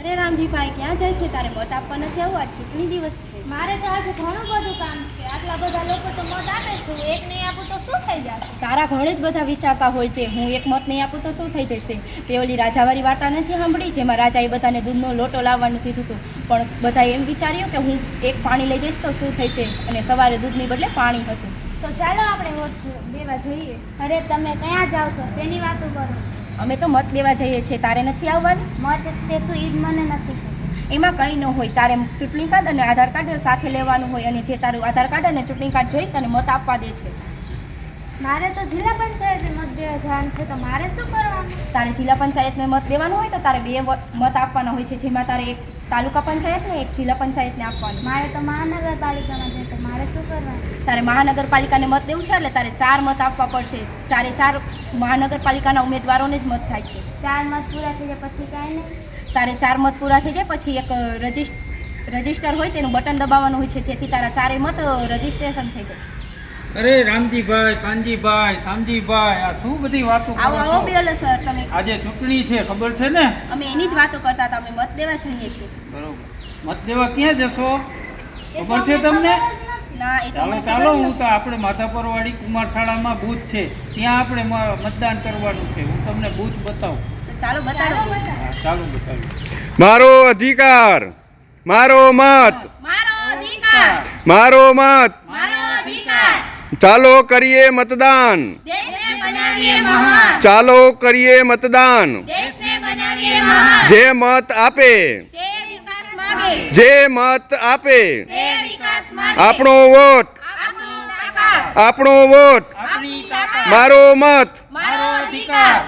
અરે રામજીભાઈ, ક્યાં જાય છે? તારે મત આપવા નથી આવું? આજ ચૂંટણી દિવસ છે. મારે તો આજે ઘણું બધું કામ છે. આટલા બધા લોકો તો મત આપે છે, હું એક નહીં આપું તો શું થઈ જશે? તારા ઘણે જ બધા વિચારતા હોય છે, હું એક મત નહીં આપું તો શું થઈ જશે. તે ઓલી રાજાવાળી વાર્તા નથી સાંભળી, જેમાં રાજાએ બધાને દૂધનો લોટો લાવવાનું કીધું હતું, પણ બધાએ એમ વિચાર્યું કે હું એક પાણી લઈ જઈશ તો શું થશે, અને સવારે દૂધની બદલે પાણી હતું. તો ચાલો આપણે વોટ દેવા જઈએ. અરે તમે ક્યાં જાઓ છો? શેની વાતો કરો? અમે તો મત દેવા જઈએ છીએ, તારે નથી આવવાનું? મત તે શું ઈ જ મને નથી ખબર. એમાં કંઈ ન હોય, તારે ચૂંટણી કાર્ડ અને આધાર કાર્ડ સાથે લેવાનું હોય, અને જે તારું આધાર કાર્ડ અને ચૂંટણી કાર્ડ જોઈ તને મત આપવા દે છે. મારે તો જિલ્લા પંચાયતે મત દેવા જવાનું છે, તો મારે શું કરવાનું? તારે જિલ્લા પંચાયતને મત દેવાનું હોય તો તારે બે મત આપવાના હોય છે, જેમાં તારે એક તાલુકા પંચાયતને એક જિલ્લા પંચાયતને આપવાનું. મારે તો મહાનગરપાલિકામાં છે, તો મારે શું કરવાનું? તારે મહાનગરપાલિકાને મત દેવું છે એટલે તારે 4 મત આપવા પડશે. 4 મહાનગરપાલિકાના ઉમેદવારોને જ મત જાય છે. 4 મત પૂરા થઈ જાય પછી કાંઈ નહીં? તારે 4 મત પૂરા થઈ જાય પછી એક રજિસ્ટર હોય તેનું બટન દબાવવાનું હોય છે, જેથી તારા 4 મત રજિસ્ટ્રેશન થઈ જાય. અરે રામજીભાઈ, કાનજીભાઈ, શામજીભાઈ, આ શું બધી વાતો આવો કરો આવો છો? બેલો સર, તમે. આજે ચૂંટણી છે, ખબર છે ને? અમે એની જ વાતો કરતા હતા, અમે મત દેવા જઈએ છીએ. બરોબર. મત દેવા ક્યાં જશો? એ તો ખબર છે અમને તમને? ખબર જ નથી. ના, એ તો ચાલો મને ચાલો, ખબર હું નથી. તો આપણે માધાપરવાડી કુમાર શાળામાં બૂથ છે, ત્યાં આપણે મતદાન કરવાનું છે. હું તમને બૂથ બતાવું. તો ચાલો બતાડો. હા, ચાલો બતાવું. મારો અધિકાર, મારો મત, મારો અધિકાર, મારો મત. મારો અધિકાર. ચાલો કરીએ મતદાન, દેશને બનાવીએ મહાન, ચાલો કરીએ મતદાન. દેશને બનાવીએ મહાન. જે મત આપે, તે વિકાસ માગે, જે મત આપે, તે વિકાસ માગે. આપણો વોટ, આપણું તાકાત, આપણો વોટ, આપણી તાકાત, મારો મત. મારો અધિકાર.